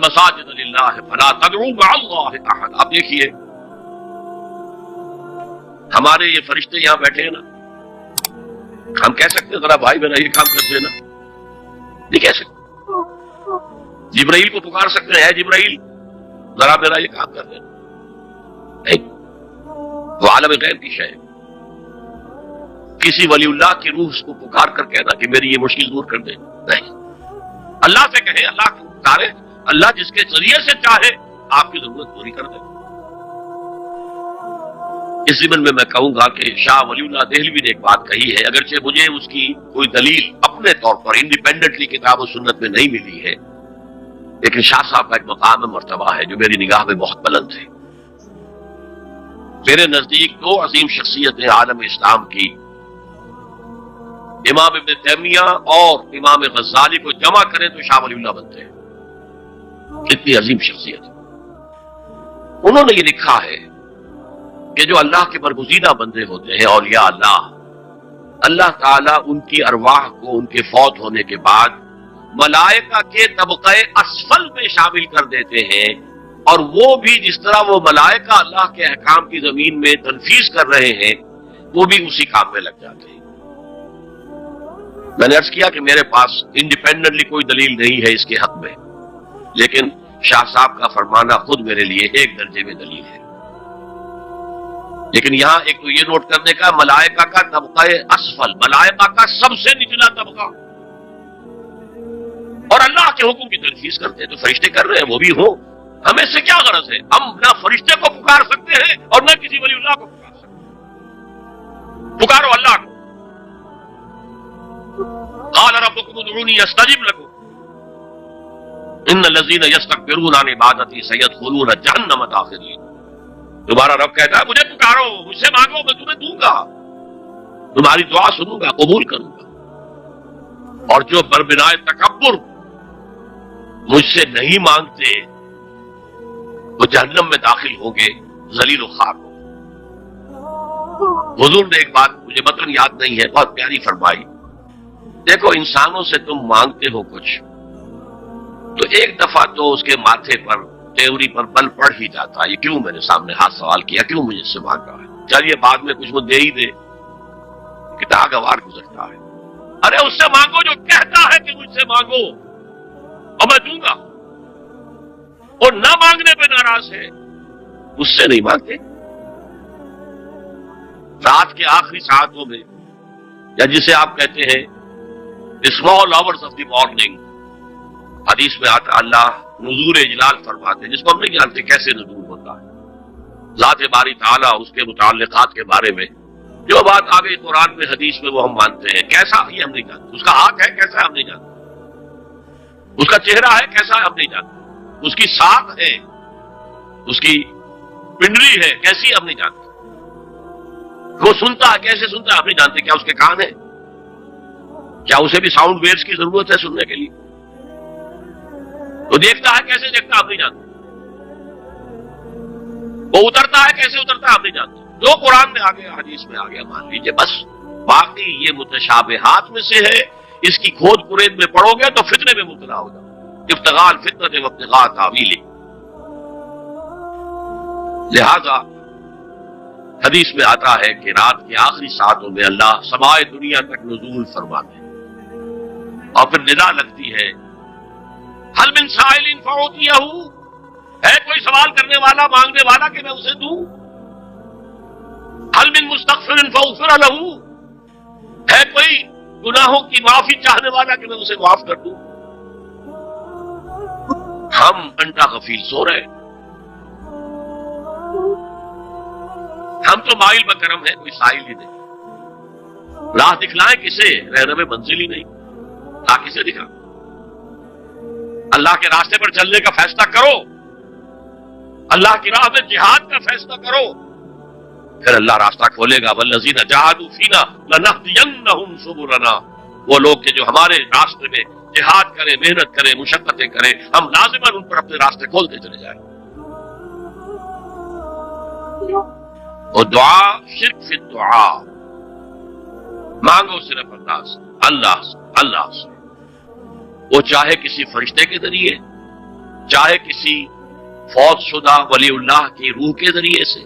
المساجد للہ فلا تدعوا مع اللہ احد. آپ دیکھیے ہمارے یہ فرشتے یہاں بیٹھے ہیں نا، ہم کہہ سکتے ہیں ذرا بھائی میرا یہ کام کر دینا؟ نہیں کہہ سکتے. جبرائیل کو پکار سکتے ہیں، اے جبرائیل ذرا میرا یہ کام کر دینا؟ نہیں. وہ عالم غیب کی شے. کسی ولی اللہ کی روح اس کو پکار کر کہنا کہ میری یہ مشکل دور کر دے؟ نہیں. اللہ سے کہیں، اللہ کو پکارے، اللہ جس کے ذریعے سے چاہے آپ کی ضرورت پوری کر دے. اس ضمن میں کہوں گا کہ شاہ ولی اللہ دہلوی نے ایک بات کہی ہے، اگرچہ مجھے اس کی کوئی دلیل اپنے طور پر انڈیپینڈنٹلی کتاب و سنت میں نہیں ملی ہے، لیکن شاہ صاحب کا ایک مقام مرتبہ ہے جو میری نگاہ میں بہت بلند ہے. میرے نزدیک دو عظیم شخصیتیں عالم اسلام کی، امام ابن تیمیہ اور امام غزالی کو جمع کریں تو شاہ ولی اللہ بنتے ہیں. اتنی عظیم شخصیت. انہوں نے یہ لکھا ہے کہ جو اللہ کے برگزیدہ بندے ہوتے ہیں اولیاء اللہ، اللہ تعالیٰ ان کی ارواح کو ان کے فوت ہونے کے بعد ملائکہ کے طبقہ اسفل میں شامل کر دیتے ہیں، اور وہ بھی جس طرح وہ ملائکہ اللہ کے احکام کی زمین میں تنفیذ کر رہے ہیں وہ بھی اسی کام میں لگ جاتے ہیں. میں نے عرض کیا کہ میرے پاس انڈیپینڈنٹلی کوئی دلیل نہیں ہے اس کے حق میں، لیکن شاہ صاحب کا فرمانا خود میرے لیے ایک درجے میں دلیل ہے. لیکن یہاں ایک تو یہ نوٹ کرنے کا، ملائکہ کا طبقہ اسفل، ملائکہ کا سب سے نچلا طبقہ، اور اللہ کے حکم کی تنفیذ کرتے ہیں. تو فرشتے کر رہے ہیں، وہ بھی ہوں. ہمیں سے کیا غرض ہے؟ ہم نہ فرشتے کو پکار سکتے ہیں اور نہ کسی ولی اللہ کو پکار سکتے ہیں. پکارو اللہ کو. قال ربكم ادعوني استجب لكم ان الذين يستكبرون عن عبادتي سيدخلون جهنم داخرين. تمہارا رب کہتا ہے مجھے پکارو، مجھ سے مانگو، میں تمہیں دوں گا، تمہاری دعا سنوں گا، قبول کروں گا. اور جو بربنائے تکبر مجھ سے نہیں مانگتے وہ جہنم میں داخل ہوں گے ذلیل و خوار ہوں. حضور نے ایک بات مجھے متن یاد نہیں ہے، بہت پیاری فرمائی. دیکھو انسانوں سے تم مانگتے ہو کچھ تو ایک دفعہ تو اس کے ماتھے پر تیوری پر بل پڑ ہی جاتا ہے، یہ کیوں میں نے سامنے ہاتھ سوال کیا، کیوں مجھے اس سے مانگ رہا ہے، چلیے بعد میں کچھ وہ دے ہی دے، کتنا گوار گزرتا ہے. ارے اس سے مانگو جو کہتا ہے کہ مجھ سے مانگو اور میں دوں گا، اور نہ مانگنے پہ ناراض ہے اس سے نہیں مانگتے. رات کے آخری ساعتوں میں، یا جسے آپ کہتے ہیں small hours of the morning, حدیث میں آتا اللہ نزول اجلال فرماتے ہیں، جس کو ہم نہیں جانتے کیسے نزول ہوتا ہے. ذات باری تعالیٰ اس کے متعلقات کے بارے میں جو بات آ گئی قرآن میں حدیث میں وہ ہم مانتے ہیں. کیسا یہ ہم نہیں جانتے، اس کا ہاتھ ہے کیسا ہم نہیں جانتے، اس کا چہرہ ہے کیسا ہم نہیں جانتے، اس کی ساکھ ہے، اس کی پنڈلی ہے کیسی ہم نہیں جانتے، وہ سنتا ہے کیسے سنتا ہے ہم نہیں جانتے، کیا اس کے کان ہے، کیا اسے بھی ساؤنڈ ویوز کی ضرورت ہے سننے کے لیے، وہ دیکھتا ہے کیسے دیکھتا ہم نہیں جانتے، وہ اترتا ہے کیسے اترتا ہم نہیں جانتے. جو قرآن میں آ گیا حدیث میں آ گیا مان لیجیے بس. باقی یہ متشابہات میں سے ہے، اس کی کھود کرید میں پڑو گے تو فتنے میں مبتلا ہوگا. ابتغاء الفتنة وابتغاء تاویلہ. لہذا حدیث میں آتا ہے کہ رات کے آخری ساعتوں میں اللہ سمائے دنیا تک نزول فرماتے ہیں اور پھر ندا لگتی ہے حل من سائل فاعطیہ، ہے کوئی سوال کرنے والا مانگنے والا کہ میں اسے دوں، حل من مستغفر فاغفر لہ، ہے کوئی گناہوں کی معافی چاہنے والا کہ میں اسے معاف کر دوں. ہم گھنٹہ غفیل سو رہے، ہم تو مائل بکرم ہے، کوئی سائل ہی نہیں. راہ دکھلائیں کسے، رہنم منزل ہی نہیں، راہ کسے دکھا. اللہ کے راستے پر چلنے کا فیصلہ کرو، اللہ کی راہ میں جہاد کا فیصلہ کرو، پھر اللہ راستہ کھولے گا. والذین جاہدوا فینا لنہدینہم سبلنا. وہ لوگ کہ جو ہمارے راستے میں جہاد کریں، محنت کریں، مشقتیں کریں، ہم لازماً ان پر اپنے راستے کھولتے چلے جائیں. اور دعا شرک فی الدعا، مانگو صرف اللہ سے، اللہ سے، اللہ سے. وہ چاہے کسی فرشتے کے ذریعے، چاہے کسی فوت شدہ ولی اللہ کی روح کے ذریعے سے،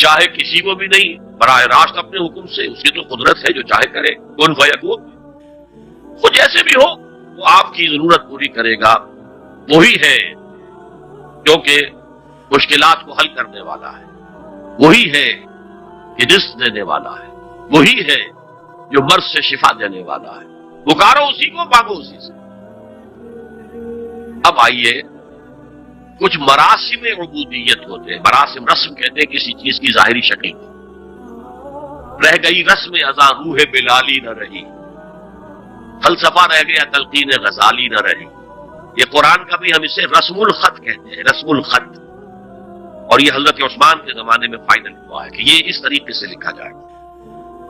چاہے کسی کو بھی نہیں، براہ راست اپنے حکم سے، اس کی تو قدرت ہے جو چاہے کرے، کن فیکون، وہ جیسے بھی ہو وہ آپ کی ضرورت پوری کرے گا۔ وہی ہے جو کہ مشکلات کو حل کرنے والا ہے، وہی ہے کہ رزق دینے والا ہے، وہی ہے جو مرض سے شفا دینے والا ہے۔ پکارو اسی کو، مانگو اسی سے۔ اب آئیے، کچھ مراسم عبودیت ہوتے ہیں، مراسم رسم کہتے ہیں کسی چیز کی ظاہری شکل کو۔ رہ گئی رسم ازاں روح بلالی نہ رہی، فلسفہ رہ گیا تلقین غزالی نہ رہی۔ یہ قرآن کا بھی ہم اسے رسم الخط کہتے ہیں، رسم الخط، اور یہ حضرت عثمان کے زمانے میں فائنل ہوا ہے کہ یہ اس طریقے سے لکھا جائے۔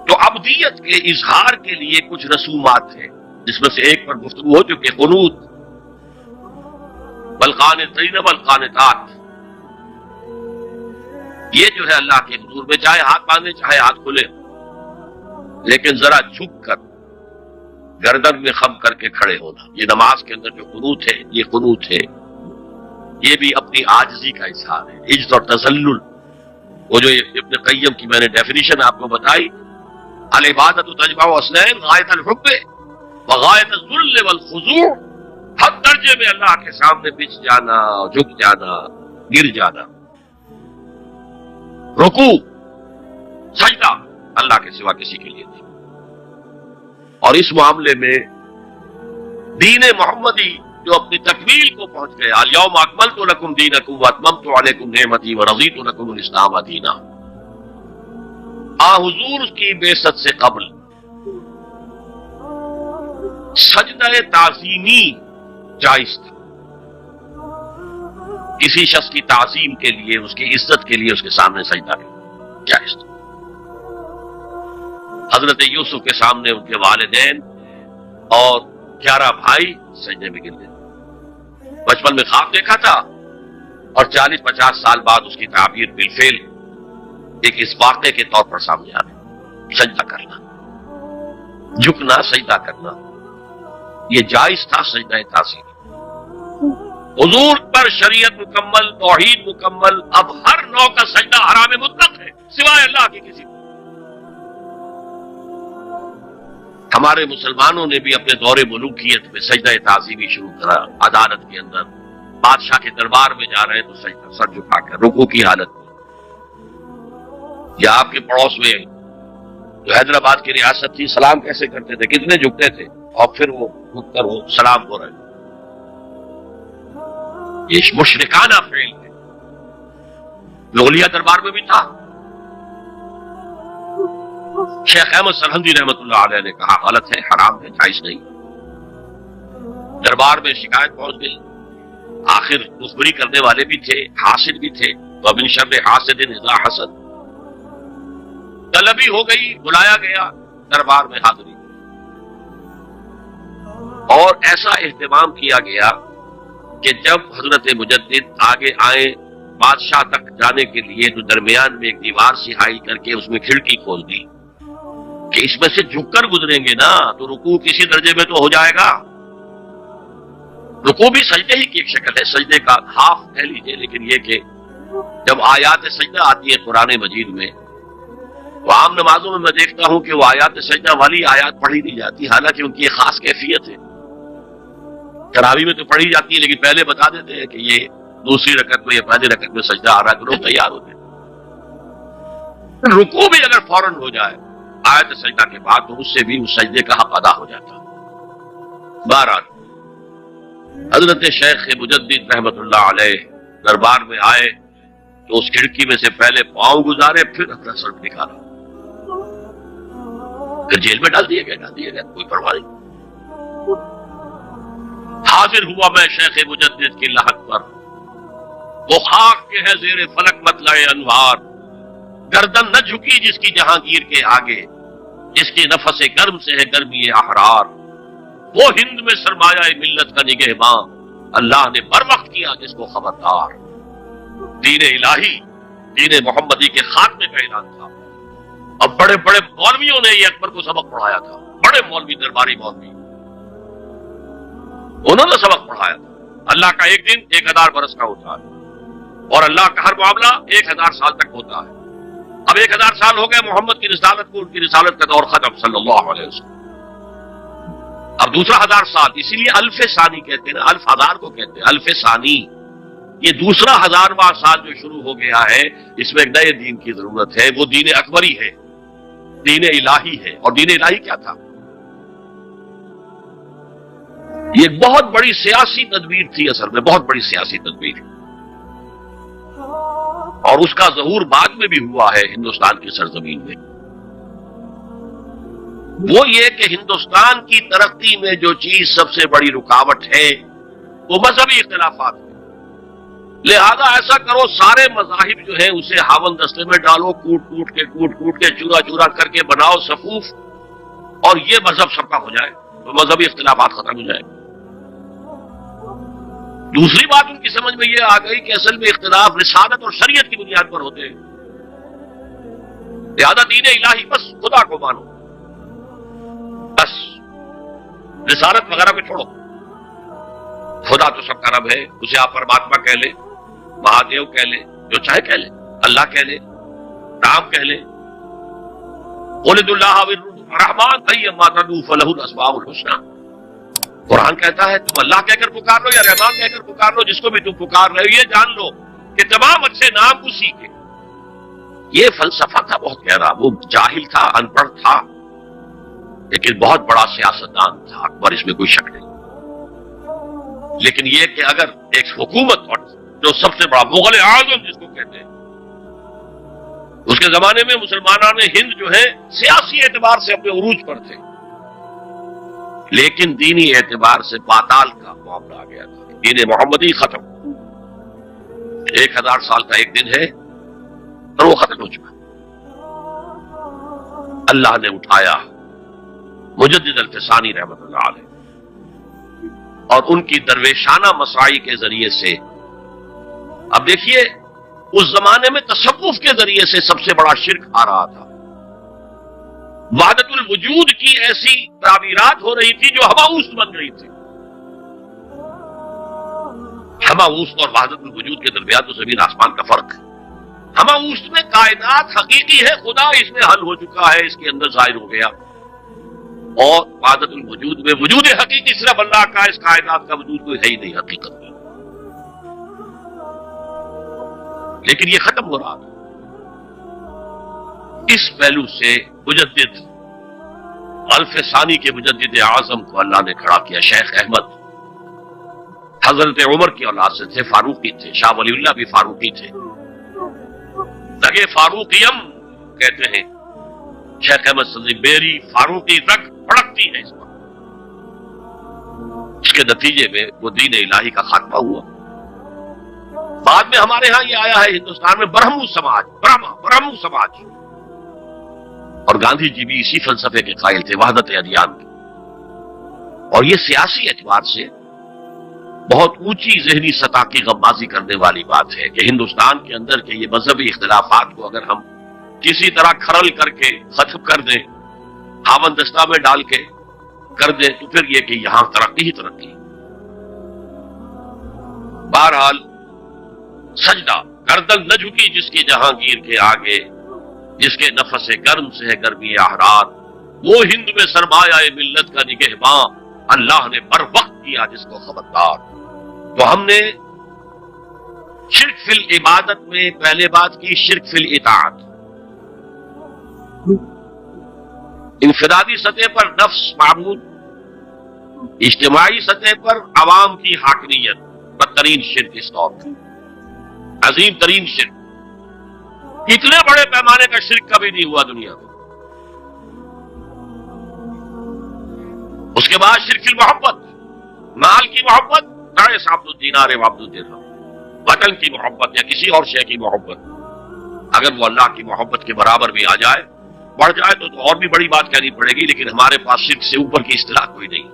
تو عبدیت کے اظہار کے لیے کچھ رسومات ہیں، جس میں سے ایک پر گفتگو ہو چکی ہے، قنوت، والقانتین والقانتات۔ یہ جو ہے اللہ کے حضور میں چاہے ہاتھ باندھے چاہے ہاتھ کھلے، لیکن ذرا جھک کر گردن میں خم کر کے کھڑے ہونا، یہ نماز کے اندر جو قنوت ہے، یہ قنوت ہے، یہ بھی اپنی عاجزی کا اظہار ہے، عجز اور تذلل۔ وہ جو ابن قیم کی میں نے ڈیفینیشن آپ کو بتائی، العبادت تجمع اصلین، غایت الحب وغایت الذل والخضوع، ہر درجے میں اللہ کے سامنے بچ جانا، جھک جانا، گر جانا، رکوع، سجدہ اللہ کے سوا کسی کے لیے نہیں۔ اور اس معاملے میں دین محمدی جو اپنی تکمیل کو پہنچ گیا، الیوم اکملت لکم دینکم واتممت علیکم نعمتی ورضیت لکم الاسلام دینا، حضور کی بعثت سے قبل سجدہ تعظیمی جائز تھا، کسی شخص کی تعظیم کے لیے، اس کی عزت کے لیے اس کے سامنے سجدہ جائز تھا۔ حضرت یوسف کے سامنے ان کے والدین اور 11 بھائی سجدے میں گر گئے۔ بچپن میں خواب دیکھا تھا اور 40-50 سال بعد اس کی تعبیر بالفعل ایک اس واقعے کے طور پر سامنے آ رہی۔ سجدہ کرنا، جھکنا، سجدہ کرنا، یہ جائز تھا سجدہ تعظیم۔ حضور پر شریعت مکمل، توحید مکمل، اب ہر نوع کا سجدہ حرام مطلق ہے سوائے اللہ کے کسی کو۔ ہمارے مسلمانوں نے بھی اپنے دور ملوکیت میں سجدہ تعظیمی شروع کرا، عدالت کے اندر بادشاہ کے دربار میں جا رہے ہیں تو سجدہ، سر جھکا کر رکوع کی حالت میں، یا آپ کے پڑوس میں جو حیدرآباد کی ریاست تھی، سلام کیسے کرتے تھے، کتنے جھکتے تھے، اور پھر وہ جھک کر وہ سلام ہو رہے۔ یہ مشرکانہ فعل ہے، مغلیہ دربار میں بھی تھا۔ شیخ احمد سرہندی رحمۃ اللہ علیہ نے کہا غلط ہے، حرام ہے، جائز نہیں۔ دربار میں شکایت پہنچ گئی، آخر مخبری کرنے والے بھی تھے، حاسد بھی تھے، وَمِن شَرِّ حَاسِدٍ إِذَا حَسَدَ، طلبی ہو گئی، بلایا گیا، دربار میں حاضری، اور ایسا اہتمام کیا گیا کہ جب حضرت مجدد آگے آئے بادشاہ تک جانے کے لیے تو درمیان میں ایک دیوار سہائی کر کے اس میں کھڑکی کھول دی کہ اس میں سے جھک کر گزریں گے نا تو رکوع کسی درجے میں تو ہو جائے گا۔ رکوع بھی سجدے ہی کی ایک شکل ہے، سجدے کا ہاف کہہ لیجیے، لیکن یہ کہ جب آیات سجدہ آتی ہے قرآن مجید میں، تو عام نمازوں میں میں دیکھتا ہوں کہ وہ آیات سجدہ والی آیات پڑھی نہیں جاتی، حالانکہ ان کی ایک خاص کیفیت ہے۔ تراویح میں تو پڑھی جاتی ہے، لیکن پہلے بتا دیتے ہیں کہ یہ دوسری رکعت میں یا پہلی رکعت میں سجدہ آ رہا ہے، لوگ تیار ہوتے ہیں۔ رکوع بھی اگر فوراً ہو جائے آیت سجدہ کے بعد تو اس سے بھی اس سجدے کا حق ادا ہو جاتا۔ بہرحال حضرت شیخ مجدد رحمت اللہ علیہ دربار میں آئے تو اس کھڑکی میں سے پہلے پاؤں گزارے، پھر اپنا سر نکالا، پھر جیل میں ڈال دیے گئے، کوئی پرواہ نہیں۔ حاضر ہوا میں شیخ مجدد کی لحد پر، وہ خاک کے ہے زیر فلک مطلع انوار، گردن نہ جھکی جس کی جہانگیر کے آگے، جس کی نفس گرم سے ہے گرمی احرار، وہ ہند میں سرمایہ ملت کا نگہباں، اللہ نے بر وقت کیا جس کو خبردار۔ دین الہی، دین محمدی کے خاتمے کا اعلان تھا، اب بڑے بڑے مولویوں نے یہ اکبر کو سبق پڑھایا تھا، بڑے مولوی، درباری مولوی، انہوں نے سبق پڑھایا تھا، اللہ کا ایک دن 1000 برس کا ہوتا ہے، اور اللہ کا ہر معاملہ 1000 سال تک ہوتا ہے۔ اب 1000 سال ہو گئے محمد کی رسالت کو، ان کی رسالت کا دور ختم صلی اللہ علیہ وسلم۔ اب دوسرا 1000 سال، اسی لیے الف ثانی کہتے ہیں، الف ہزار کو کہتے ہیں الف ثانی۔ یہ دوسرا 1000واں سال جو شروع ہو گیا ہے، اس میں ایک نئے دین کی ضرورت ہے، وہ دین اکبری ہے، دین الہی ہے۔ اور دین الہی کیا تھا؟ یہ ایک بہت بڑی سیاسی تدبیر تھی، اصل میں بہت بڑی سیاسی تدبیر، اور اس کا ظہور بعد میں بھی ہوا ہے ہندوستان کی سرزمین میں۔ وہ یہ کہ ہندوستان کی ترقی میں جو چیز سب سے بڑی رکاوٹ ہے وہ مذہبی اختلافات ہیں۔ لہذا ایسا کرو، سارے مذاہب جو ہیں اسے ہاون دستے میں ڈالو، کوٹ کوٹ کے چورا چورا کر کے بناؤ صفوف، اور یہ مذہب سب کا ہو جائے تو مذہبی اختلافات ختم ہو جائے۔ دوسری بات ان کی سمجھ میں یہ آ گئی کہ اصل میں اختلاف رسالت اور شریعت کی بنیاد پر ہوتے ہیں، لہذا دین الہی بس خدا کو مانو، بس رسالت وغیرہ کو چھوڑو۔ خدا تو سب کا رب ہے، اسے آپ پرماتما کہہ لیں، مہادیو کہہ لیں، جو چاہے کہہ لیں، اللہ کہہ لیں، رام کہہ لیں، قل اللہ الرحمن ایما تدعوا فلہ الاسماء الحسنی۔ قرآن کہتا ہے تم اللہ کہہ کر پکار لو یا رحمان کہہ کر پکار لو، جس کو بھی تم پکار رہے ہو یہ جان لو کہ تمام اچھے نام اسی کے۔ یہ فلسفہ تھا بہت گہرا، وہ جاہل تھا، ان پڑھ تھا، لیکن بہت بڑا سیاستدان تھا، اکبر، اس میں کوئی شک نہیں۔ لیکن یہ کہ اگر ایک حکومت، اور جو سب سے بڑا مغل اعظم جس کو کہتے ہیں، اس کے زمانے میں مسلمانان ہند جو ہے سیاسی اعتبار سے اپنے عروج پر تھے، لیکن دینی اعتبار سے پاتال کا معاملہ آ گیا تھا، دین محمدی ختم۔ 1000 سال کا ایک دن ہے اور وہ ختم ہو چکا۔ اللہ نے اٹھایا مجدد الفسانی رحمۃ اللہ علیہ، اور ان کی درویشانہ مساعی کے ذریعے سے، اب دیکھیے اس زمانے میں تصوف کے ذریعے سے سب سے بڑا شرک آ رہا تھا، وحدت الوجود کی ایسی تعبیرات ہو رہی تھی جو ہماؤست بن رہی تھی۔ ہماؤست اور وحدت الوجود کے درمیان تو زمین آسمان کا فرق ہے۔ ہماؤست میں کائنات حقیقی ہے، خدا اس میں حل ہو چکا ہے، اس کے اندر ظاہر ہو گیا، اور وحدت الوجود میں وجود حقیقی صرف اللہ کا، اس کائنات کا وجود کوئی ہے ہی نہیں حقیقت میں۔ لیکن یہ ختم ہو رہا تھا۔ اس پہلو سے مجدد الف ثانی کے مجدد اعظم کو اللہ نے کھڑا کیا۔ شیخ احمد حضرت عمر کی اولاد سے تھے، فاروقی تھے، شاہ ولی اللہ بھی فاروقی تھے، لگے فاروقیم کہتے ہیں شیخ احمد سندھی، میری فاروقی رگ بھڑکتی ہے اس پر۔ اس کے نتیجے میں وہ دین الہی کا خاتمہ ہوا۔ بعد میں ہمارے ہاں یہ آیا ہے ہندوستان میں برہمو سماج، برہمو سماج، اور گاندھی جی بھی اسی فلسفے کے قائل تھے، وحدت ادیان کے۔ اور یہ سیاسی اعتبار سے بہت اونچی ذہنی سطح کی غمازی کرنے والی بات ہے کہ ہندوستان کے اندر کے یہ مذہبی اختلافات کو اگر ہم کسی طرح کھرل کر کے ختم کر دیں، ہاون دستہ میں ڈال کے کر دیں، تو پھر یہ کہ یہاں ترقی ہی ترقی۔ بہرحال سجدہ، گردن نہ جھکی جس کی جہانگیر کے آگے، جس کے نفس گرم سے ہے گرمی احرار، وہ ہند میں سرمایہ ملت کا نگہباں، اللہ نے بر وقت کیا جس کو خبردار۔ تو ہم نے شرک فی العبادت میں پہلے بات کی، شرک فی الاطاعت۔ انفرادی سطح پر نفس معبود، اجتماعی سطح پر عوام کی حاکمیت، بدترین شرک اس دور کا، عظیم ترین شرک۔ اتنے بڑے پیمانے کا شرک کبھی نہیں ہوا دنیا میں۔ اس کے بعد شرک فی المحبت، مال کی محبت، تعس عبد الدینار و عبد الدرہم، وطن کی محبت یا کسی اور شے کی محبت، اگر وہ اللہ کی محبت کے برابر بھی آ جائے، بڑھ جائے تو اور بھی بڑی بات کہنی پڑے گی، لیکن ہمارے پاس شرک سے اوپر کی اصطلاح کوئی نہیں۔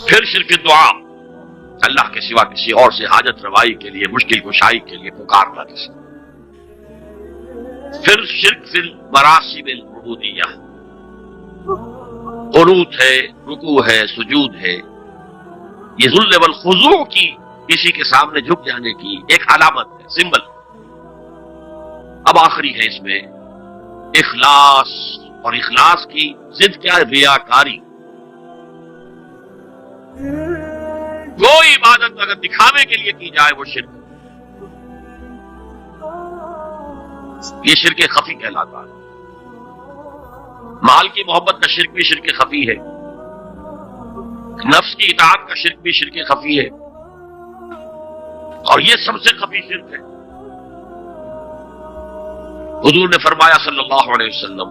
پھر شرک دعا، اللہ کے سوا کسی اور سے حاجت روائی کے لیے، مشکل کشائی کے لیے پکارنا کسی۔ پھر شرک فی المراسم العبودیہ، قنوت ہے، رکوع ہے، سجود ہے، یہ ذل والخضوع کی، کسی کے سامنے جھک جانے کی ایک علامت ہے، سمبل۔ اب آخری ہے اس میں اخلاص، اور اخلاص کی ضد کیا ہے؟ ریاکاری۔ کوئی عبادت اگر دکھاوے کے لیے کی جائے وہ شرک، یہ شرک خفی کہلاتا ہے۔ مال کی محبت کا شرک بھی شرک خفی ہے، نفس کی اطاعت کا شرک بھی شرک خفی ہے، اور یہ سب سے خفی شرک ہے۔ حضور نے فرمایا صلی اللہ علیہ وسلم،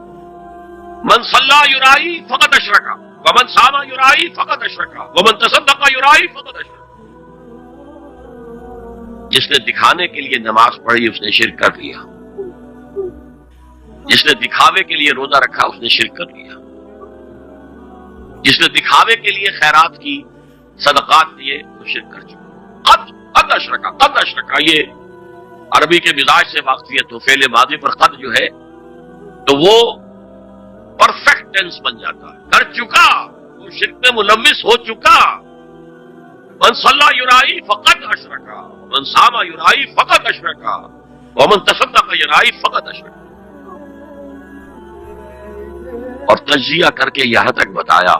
من صلی یرائی فقط اشرکا ومن صام یرائی فقط اشرکا ومن تصدق یرائی فقط اشرکا۔ جس نے دکھانے کے لیے نماز پڑھی اس نے شرک کر لیا، جس نے دکھاوے کے لیے روزہ رکھا اس نے شرک کر لیا، جس نے دکھاوے کے لیے خیرات کی، صدقات دیے، وہ شرک کر چکا۔ قد اشرکا، قد اشرکا، یہ عربی کے مزاج سے واقفیت ہو، فعل ماضی پر قد جو ہے تو وہ پرفیکٹ ٹینس بن جاتا ہے، کر چکا، وہ شرک میں ملوث ہو چکا۔ من صلی یرائی فقط اشرکا من صام یرائی فقط اشرکا ومن تصدق یرائی فقط اشرکا۔ اور تجزیہ کر کے یہاں تک بتایا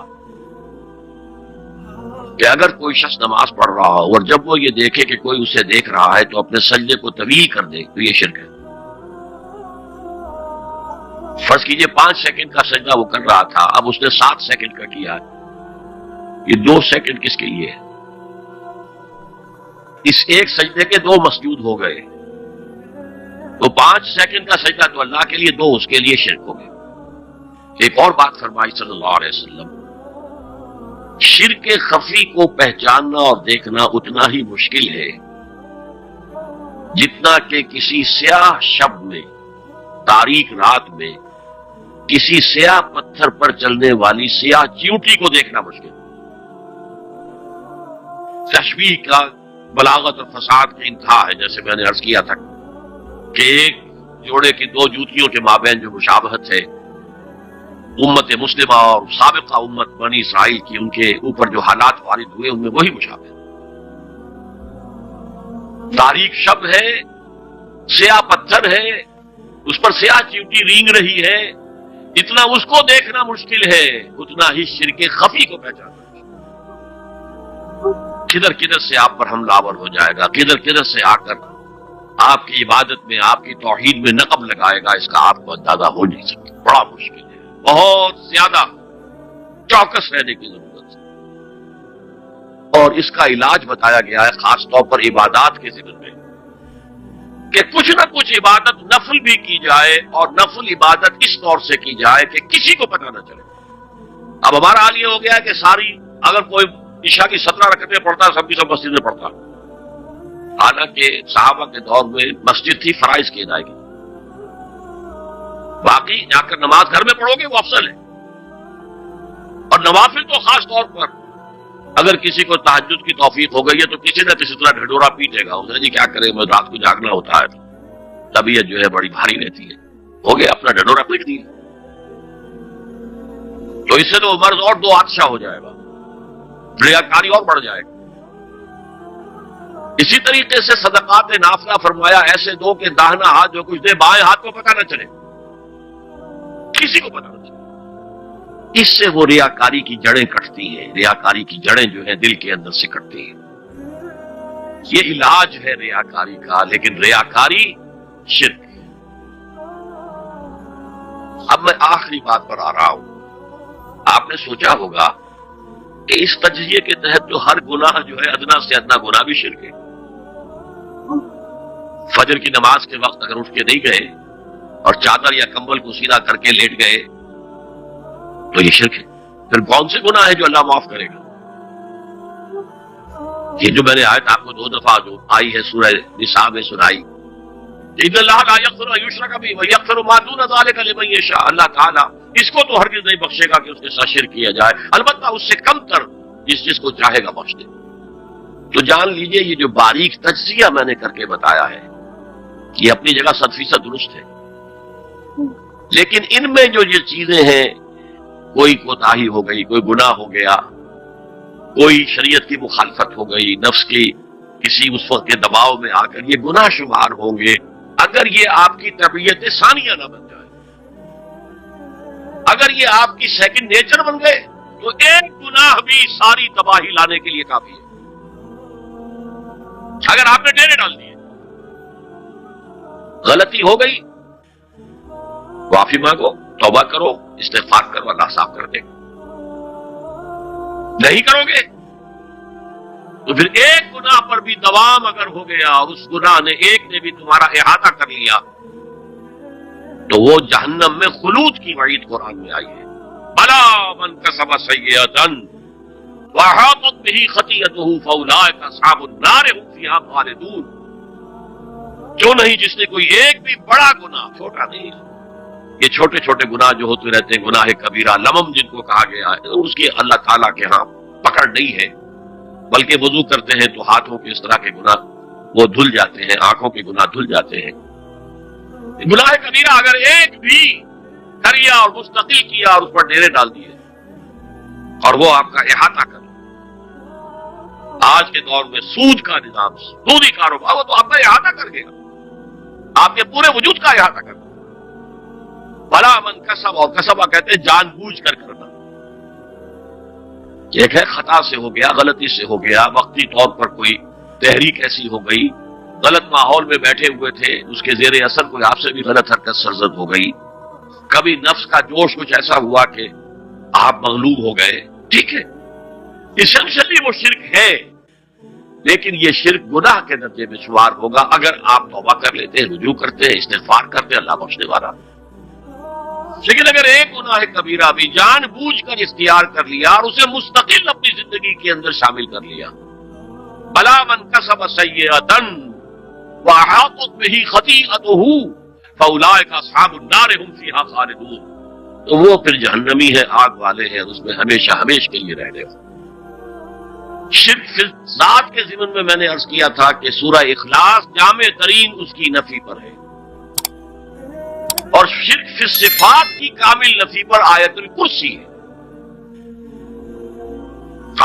کہ اگر کوئی شخص نماز پڑھ رہا ہو اور جب وہ یہ دیکھے کہ کوئی اسے دیکھ رہا ہے تو اپنے سجدے کو طویل کر دے تو یہ شرک ہے۔ فرض کیجئے 5 سیکنڈ کا سجدہ وہ کر رہا تھا، اب اس نے 7 سیکنڈ کا کیا ہے، یہ 2 سیکنڈ کس کے لیے ہے؟ اس ایک سجدے کے 2 مسجود ہو گئے، تو 5 سیکنڈ کا سجدہ تو اللہ کے لیے، 2 اس کے لیے شرک ہو گئے۔ ایک اور بات فرمائی صلی اللہ علیہ وسلم، شرک خفی کو پہچاننا اور دیکھنا اتنا ہی مشکل ہے جتنا کہ کسی سیاہ شب میں، تاریک رات میں کسی سیاہ پتھر پر چلنے والی سیاہ چیونٹی کو دیکھنا مشکل۔ تشبیہ کا بلاغت اور فساد کی انتہا ہے، جیسے میں نے عرض کیا تھا کہ ایک جوڑے کی 2 جوتیوں کے مابین جو مشابہت ہے، امت مسلمہ اور سابقہ امت بنی اسرائیل کی، ان کے اوپر جو حالات وارد ہوئے ان میں وہی مشابہ۔ تاریک شب ہے، سیاہ پتھر ہے، اس پر سیاہ چیونٹی رینگ رہی ہے، اتنا اس کو دیکھنا مشکل ہے اتنا ہی شرک خفی کو پہچاننا۔ کدھر کدھر سے آپ پر حملہ آور ہو جائے گا، کدھر کدھر سے آ کر آپ کی عبادت میں، آپ کی توحید میں نقب لگائے گا، اس کا آپ کو اندازہ ہو نہیں سکتا۔ بڑا مشکل ہے، بہت زیادہ چوکس رہنے کی ضرورت ہے۔ اور اس کا علاج بتایا گیا ہے خاص طور پر عبادات کے ذکر میں، کہ کچھ نہ کچھ عبادت نفل بھی کی جائے، اور نفل عبادت اس طور سے کی جائے کہ کسی کو پتہ نہ چلے۔ اب ہمارا حال یہ ہو گیا کہ ساری، اگر کوئی عشاء کی 17 رکعتیں پڑھتا ہے، سب کی سب مسجد میں پڑھتا، حالانکہ صحابہ کے دور میں مسجد تھی فرائض کی ادائیگی، باقی جا کر نماز گھر میں پڑھو گے وہ افضل ہے۔ اور نوافل تو خاص طور پر اگر کسی کو تہجد کی توفیق ہو گئی ہے تو کسی نہ کسی طرح ڈھڈورا پیٹے گا، اسے جی کیا کرے، میں رات کو جاگنا ہوتا ہے، طبیعت جو ہے بڑی بھاری رہتی ہے، ہو گیا اپنا ڈھڈورا پیٹ دیا، تو اس سے تو مرض اور 2 حادثہ ہو جائے گا، ریاکاری اور بڑھ جائے گا۔ اسی طریقے سے صدقات نافلہ فرمایا ایسے دو کہ داہنا ہاتھ جو کچھ دے بائیں ہاتھ کو پتہ نہ چلے، کسی کو پتہ نہ چلے۔ اس سے وہ ریاکاری کی جڑیں کٹتی ہیں، ریاکاری کی جڑیں جو ہیں دل کے اندر سے کٹتی ہیں۔ یہ علاج ہے ریاکاری کا، لیکن ریاکاری شرک ہے۔ اب میں آخری بات پر آ رہا ہوں۔ آپ نے سوچا ہوگا کہ اس تجزیے کے تحت جو ہر گناہ جو ہے ادنا سے ادنا گناہ بھی شرک ہے۔ فجر کی نماز کے وقت اگر اٹھ کے نہیں گئے اور چادر یا کمبل کو سیدھا کر کے لیٹ گئے تو یہ شرک ہے۔ پھر کون سے گناہ ہے جو اللہ معاف کرے گا؟ یہ جو میں نے آیت آپ کو 2 دفعہ جو آئی ہے سورہ نساء میں سنائی، ان اللہ لا یغفر ان یشرک بہ ویغفر ما دون ذلک لمن یشاء، اللہ تعالیٰ اس کو تو ہرگز نہیں بخشے گا کہ اس کے ساتھ شرک کیا جائے، البتہ اس سے کم تر جس کو چاہے گا بخش دے۔ تو جان لیجئے یہ جو باریک تجزیہ میں نے کر کے بتایا ہے یہ اپنی جگہ 100% درست ہے، لیکن ان میں جو یہ چیزیں ہیں، کوئی کوتاہی ہو گئی، کوئی گناہ ہو گیا، کوئی شریعت کی مخالفت ہو گئی، نفس کی کسی اس وقت کے دباؤ میں آ کر یہ گناہ شمار ہوں گے اگر یہ آپ کی طبیعت ثانیہ نہ بن جائے۔ اگر یہ آپ کی سیکنڈ نیچر بن گئے تو ایک گناہ بھی ساری تباہی لانے کے لیے کافی ہے۔ اگر آپ نے ڈیرے ڈال دیے، غلطی ہو گئی، معافی مانگو، توبہ کرو، استغفار کرو، اللہ صاف کر دے۔ نہیں کرو گے تو پھر ایک گناہ پر بھی دوام اگر ہو گیا اور اس گناہ نے ایک نے بھی تمہارا احاطہ کر لیا تو وہ جہنم میں خلود کی وعید قرآن میں آئی ہے۔ بلا من کسب سیئۃ واحاطت به خطیئته فاولئک اصحاب النار هم فیہا خالدون۔ جو نہیں جس نے کوئی ایک بھی بڑا گناہ، چھوٹا نہیں، یہ چھوٹے چھوٹے گناہ جو ہوتے رہتے ہیں، گناہ کبیرہ لمم جن کو کہا گیا ہے، اس کی اللہ تعالیٰ کے ہاں پکڑ نہیں ہے، بلکہ وضو کرتے ہیں تو ہاتھوں کے اس طرح کے گناہ وہ دھل جاتے ہیں، آنکھوں کے گناہ دھل جاتے ہیں۔ گناہ کبیرہ اگر ایک بھی کریا اور مستقل کیا اور اس پر ڈیرے ڈال دیے اور وہ آپ کا احاطہ کر، آج کے دور میں سود کا نظام، سودی کاروبار، وہ تو آپ کا احاطہ کر گیا، آپ کے پورے وجود کا احاطہ کر گیا۔ بلا من کسب، اور کسبہ کہتے ہیں جان بوجھ کر کرنا۔ ایک ہے خطا سے ہو گیا، غلطی سے ہو گیا، وقتی طور پر کوئی تحریک ایسی ہو گئی، غلط ماحول میں بیٹھے ہوئے تھے، اس کے زیر اثر کوئی آپ سے بھی غلط حرکت سرزد ہو گئی، کبھی نفس کا جوش کچھ ایسا ہوا کہ آپ مغلوب ہو گئے، ٹھیک ہے، اسینشلی وہ شرک ہے، لیکن یہ شرک گناہ کے درجے میں شمار ہوگا اگر آپ توبہ کر لیتے ہیں، رجوع کرتے ہیں، استغفار کرتے ہیں، اللہ بخشنے والا۔ لیکن اگر ایک گناہ کبیرہ بھی جان بوجھ کر اختیار کر لیا اور اسے مستقل اپنی زندگی کے اندر شامل کر لیا، بلا من کسب سیئۃ واحاطت به خطیئته فاولئک اصحاب النار هم فیہا خالدون، تو وہ پھر جہنمی ہے، آگ والے ہیں، اس میں ہمیشہ ہمیشہ کے لیے رہنے والے۔ شرک فی ذات کے ضمن میں میں نے عرض کیا تھا کہ سورہ اخلاص جامع ترین اس کی نفی پر ہے، اور شرک فی صفات کی کامل نفی پر آیت الکرسی ہے۔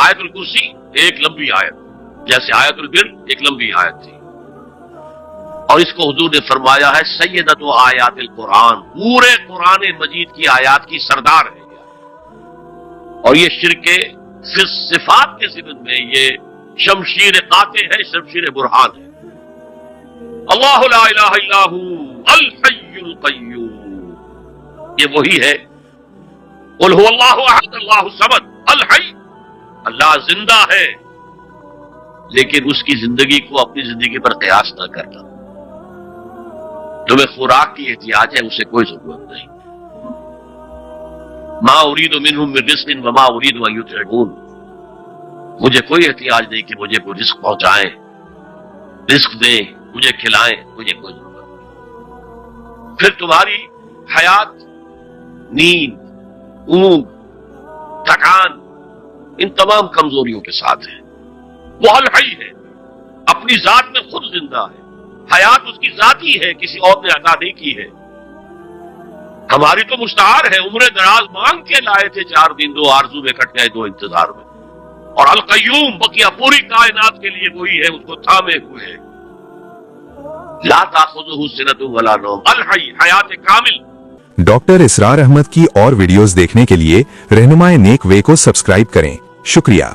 آیت الکرسی ایک لمبی آیت، جیسے آیت البر ایک لمبی آیت تھی، اور اس کو حضور نے فرمایا ہے سیدۃ آیات القرآن، پورے قرآن مجید کی آیات کی سردار ہے، اور یہ شرک فی صفات کے ضمن میں یہ شمشیر قاطع ہے، شمشیر برہان ہے۔ اللہ لا الہ الا ہو الحی القیوم، یہ وہی ہے، قل هو اللہ احد اللہ الصمد الحی، اللہ زندہ ہے، لیکن اس کی زندگی کو اپنی زندگی پر قیاس نہ کرنا۔ تمہیں خوراک کی احتیاج ہے، اسے کوئی ضرورت نہیں۔ ما اريد منهم من رزق وما اريد ان يطعمون، مجھے کوئی احتیاج نہیں کہ مجھے کوئی رزق پہنچائیں، رزق دیں، مجھے کھلائیں، مجھے کوئی ضرورت نہیں۔ پھر تمہاری حیات، نیند، اونگ، تھکان ان تمام کمزوریوں کے ساتھ ہے۔ وہ الحی ہے، اپنی ذات میں خود زندہ ہے، حیات اس کی ذاتی ہے، کسی اور نے عطا نہیں کی ہے۔ ہماری تو مستعار ہے، عمر دراز مانگ کے لائے تھے، 4 دن 2 آرزو میں کٹ گئے 2 انتظار میں، اور القیوم بقیہ پوری کائنات کے لیے وہی ہے، اس کو تھامے ہوئے ہے۔ لا تاخذہ سنۃ ولا نوم، الحی، حیات کامل۔ ڈاکٹر اسرار احمد کی اور ویڈیوز دیکھنے کے لیے رہنمائے نیک وے کو سبسکرائب کریں۔ شکریہ۔